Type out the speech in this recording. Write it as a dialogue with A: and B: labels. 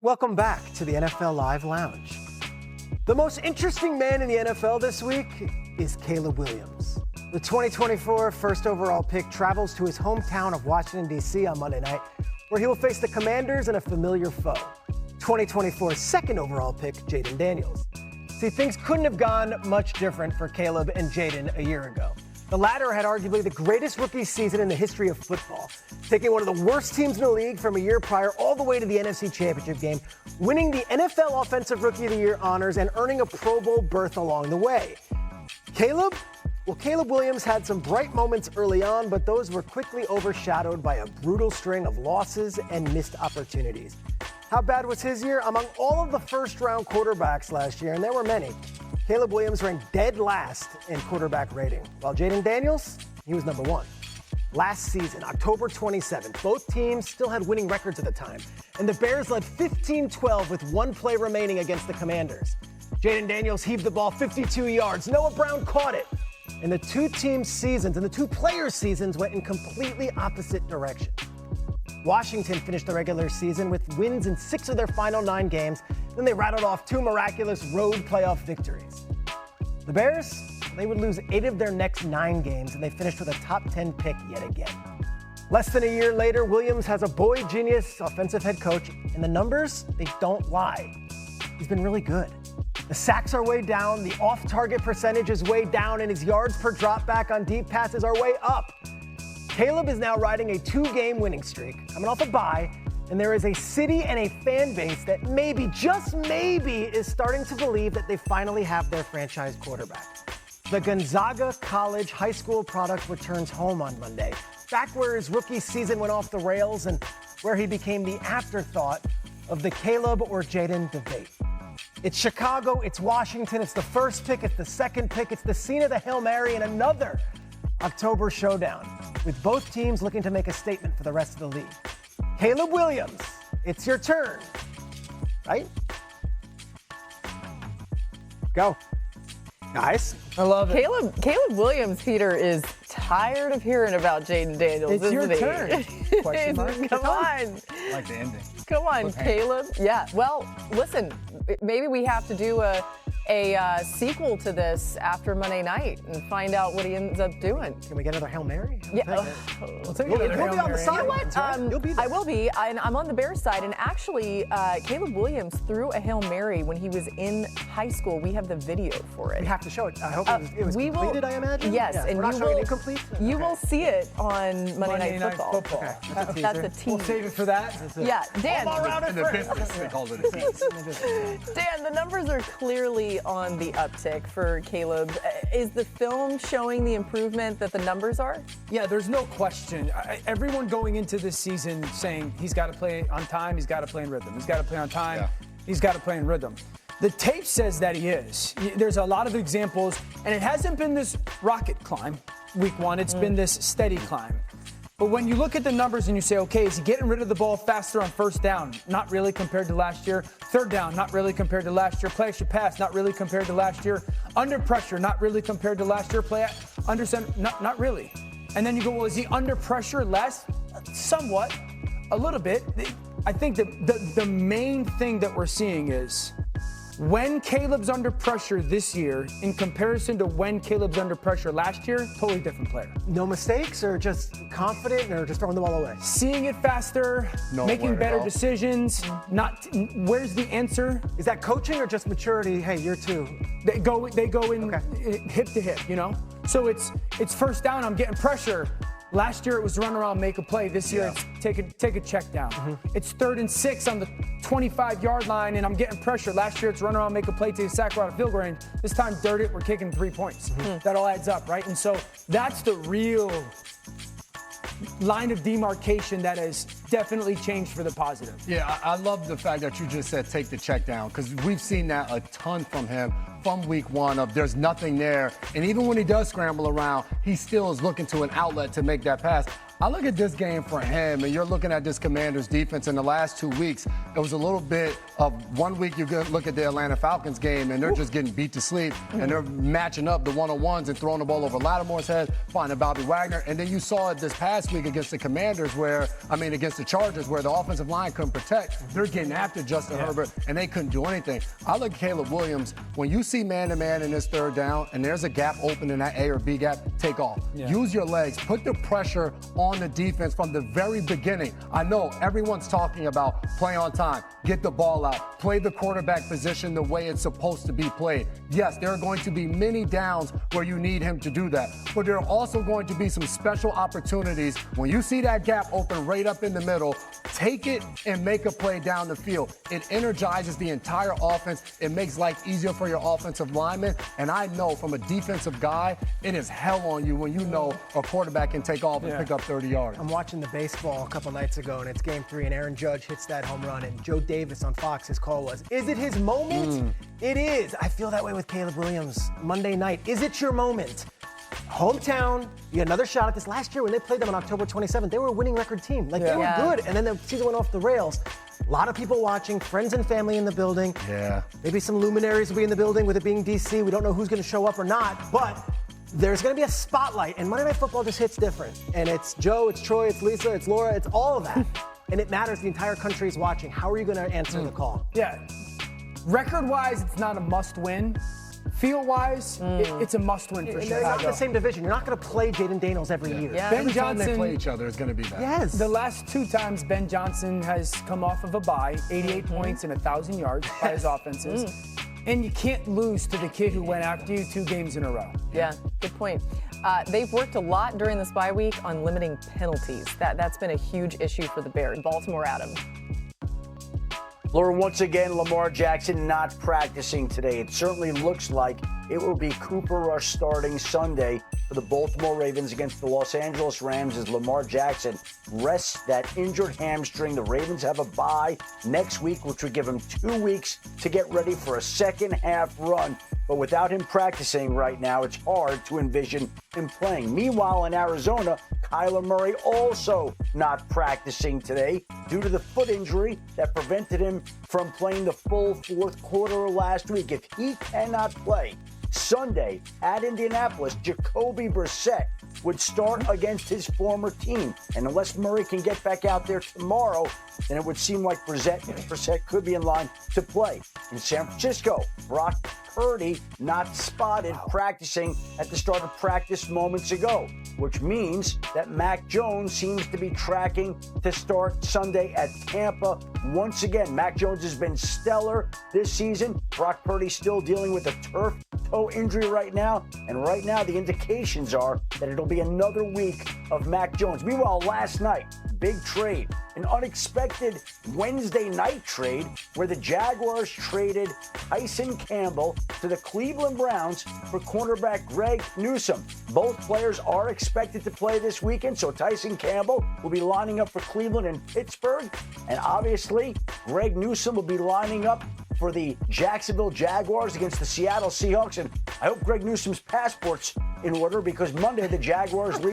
A: Welcome back to the NFL Live Lounge. The most interesting man in the NFL this week is Caleb Williams. The 2024 first overall pick travels to his hometown of Washington, D.C. on Monday night, where he will face the Commanders and a familiar foe, 2024 second overall pick, Jayden Daniels. See, things couldn't have gone much different for Caleb and Jayden a year ago. The latter had arguably the greatest rookie season in the history of football, taking one of the worst teams in the league from a year prior all the way to the NFC Championship game, winning the NFL Offensive Rookie of the Year honors, and earning a Pro Bowl berth along the way. Caleb? Well, Caleb Williams had some bright moments early on, but those were quickly overshadowed by a brutal string of losses and missed opportunities. How bad was his year? Among all of the first-round quarterbacks last year, and there were many, Caleb Williams ranked dead last in quarterback rating, while Jayden Daniels, he was number one. Last season, October 27th, both teams still had winning records at the time, and the Bears led 15-12 with one play remaining against the Commanders. Jayden Daniels heaved the ball 52 yards. Noah Brown caught it. And the two teams' seasons and the two players' seasons went in completely opposite directions. Washington finished the regular season with wins in 6 of their final 9 games. Then they rattled off 2 miraculous road playoff victories. The Bears, they would lose 8 of their next 9 games, and they finished with a top 10 pick yet again. Less than a year later, Williams has a boy genius offensive head coach, and the numbers, they don't lie. He's been really good. The sacks are way down, the off-target percentage is way down, and his yards per dropback on deep passes are way up. Caleb is now riding a 2-game winning streak, coming off a bye, and there is a city and a fan base that maybe, just maybe, is starting to believe that they finally have their franchise quarterback. The Gonzaga College high school product returns home on Monday, back where his rookie season went off the rails and where he became the afterthought of the Caleb or Jayden debate. It's Chicago, it's Washington, it's the first pick, it's the second pick, it's the scene of the Hail Mary and another October showdown, with both teams looking to make a statement for the rest of the league. Caleb Williams, it's your turn, right? Go. Guys.
B: I love it.
C: Caleb Williams, Peter, is tired of hearing about Jayden Daniels,
B: It's
C: isn't
B: your
C: he?
B: turn. Question mark.
C: Come on.
D: I like the ending.
C: Come on, Caleb. Yeah, well, listen, maybe we have to do a sequel to this after Monday night and find out what he ends up doing.
A: Can we get another Hail Mary?
C: Yeah.
B: We'll take
A: You'll
B: another
A: be
B: Hail
A: on the
B: Mary.
A: side.
C: You know what?
A: You'll be there.
C: I will be. I'm on the Bears side. And actually, Caleb Williams threw a Hail Mary when he was in high school. We have the video for it.
A: We have to show it. I hope it was
C: we
A: completed,
C: will,
A: I imagine?
C: Yes,
A: Yeah,
C: and
A: we're not
C: you
A: showing
C: will,
A: incomplete?
C: you
A: Okay.
C: will see it on Monday Night Football.
A: Okay.
C: That's a team.
B: We'll save it for that.
C: Yeah, Dan.
D: In the business, they called it a tease.
C: Dan, the numbers are clearly on the uptick for Caleb. Is the film showing the improvement that the numbers are?
B: Yeah, there's no question. Everyone going into this season saying he's got to play on time, he's got to play in rhythm. He's got to play on time, he's got to play in rhythm. The tape says that he is. There's a lot of examples, and it hasn't been this rocket climb week 1. It's been this steady climb. But when you look at the numbers and you say, okay, is he getting rid of the ball faster on first down? Not really compared to last year. Third down, not really compared to last year. Play extra pass, not really compared to last year. Under pressure, not really compared to last year. Play under center, not really. And then you go, well, is he under pressure less? Somewhat, a little bit. I think the main thing that we're seeing is when Caleb's under pressure this year in comparison to when Caleb's under pressure last year, totally different player.
A: No mistakes, or just confident, or just throwing the ball away?
B: Seeing it faster, making better decisions. Where's the answer?
A: Is that coaching or just maturity? Hey, you're 2.
B: They go in hip to hip, you know? So it's first down, I'm getting pressure. Last year it was run around, make a play. This year it's take a check down. It's 3rd and 6 on the 25-yard line, and I'm getting pressure. Last year it's run around, make a play, take a sack, out of field goal range. This time, dirt it, we're kicking 3 points. That all adds up, right? And so that's the real line of demarcation that has definitely changed for the positive.
D: Yeah, I love the fact that you just said take the check down, because we've seen that a ton from him from week 1 of there's nothing there. And even when he does scramble around, he still is looking to an outlet to make that pass. I look at this game for him, and you're looking at this Commanders defense in the last 2 weeks. It was a little bit of 1 week you look at the Atlanta Falcons game, and they're just getting beat to sleep, and they're matching up the one-on-ones and throwing the ball over Lattimore's head, finding Bobby Wagner. And then you saw it this past week against the Commanders against the Chargers, where the offensive line couldn't protect. They're getting after Justin Herbert, and they couldn't do anything. I look at Caleb Williams. When you see man-to-man in this third down, and there's a gap open in that A or B gap, take off. Yeah. Use your legs. Put the pressure on the defense from the very beginning. I know everyone's talking about play on time, get the ball out, play the quarterback position the way it's supposed to be played. Yes, there are going to be many downs where you need him to do that, but there are also going to be some special opportunities. When you see that gap open right up in the middle, take it and make a play down the field. It energizes the entire offense. It makes life easier for your offensive linemen, and I know from a defensive guy, it is hell on you when you know a quarterback can take off and pick up 30 yards.
A: I'm watching the baseball a couple nights ago, and it's game 3, and Aaron Judge hits that home run, and Joe Davis on Fox, his call was, is it his moment? It is. I feel that way with Caleb Williams Monday night. Is it your moment? Hometown, you had another shot at this. Last year when they played them on October 27th, they were a winning record team. They were good, and then the season went off the rails. A lot of people watching, friends and family in the building.
D: Yeah.
A: Maybe some luminaries will be in the building with it being DC. We don't know who's going to show up or not, but there's going to be a spotlight, and Monday Night Football just hits different. And it's Joe, it's Troy, it's Lisa, it's Laura, it's all of that. And it matters. The entire country is watching. How are you going to answer the call?
B: Yeah. Record-wise, it's not a must-win. Feel-wise, it's a must-win for Chicago.
A: They're not in the same division. You're not going to play Jaden Daniels every year.
C: Yeah.
B: Ben
D: Every time
B: Johnson,
D: they play each other, it's going to be bad.
A: Yes.
B: the last 2 times Ben Johnson has come off of a bye, 88 points and 1,000 yards by his offenses. And you can't lose to the kid who went after you 2 games in a row.
C: Yeah, good point. They've worked a lot during this bye week on limiting penalties. That's been a huge issue for the Bears. Baltimore, Adam.
E: Laura, once again, Lamar Jackson not practicing today. It certainly looks like it will be Cooper Rush starting Sunday for the Baltimore Ravens against the Los Angeles Rams as Lamar Jackson rests that injured hamstring. The Ravens have a bye next week, which would give him 2 weeks to get ready for a second-half run. But without him practicing right now, it's hard to envision him playing. Meanwhile, in Arizona, Kyler Murray also not practicing today due to the foot injury that prevented him from playing the full fourth quarter last week. If he cannot play Sunday at Indianapolis, Jacoby Brissett would start against his former team. And unless Murray can get back out there tomorrow, then it would seem like Brissett could be in line to play. In San Francisco, Brock Purdy not spotted practicing at the start of practice moments ago, which means that Mac Jones seems to be tracking to start Sunday at Tampa. Once again, Mac Jones has been stellar this season. Brock Purdy still dealing with a turf toe injury right now, and right now the indications are that it'll be another week of Mac Jones. Meanwhile, last night, big trade, an unexpected Wednesday night trade where the Jaguars traded Tyson Campbell to the Cleveland Browns for cornerback Greg Newsome. Both players are expected to play this weekend, so Tyson Campbell will be lining up for Cleveland and Pittsburgh, and obviously Greg Newsome will be lining up for the Jacksonville Jaguars against the Seattle Seahawks. And I hope Greg Newsome's passport's in order because Monday the Jaguars leave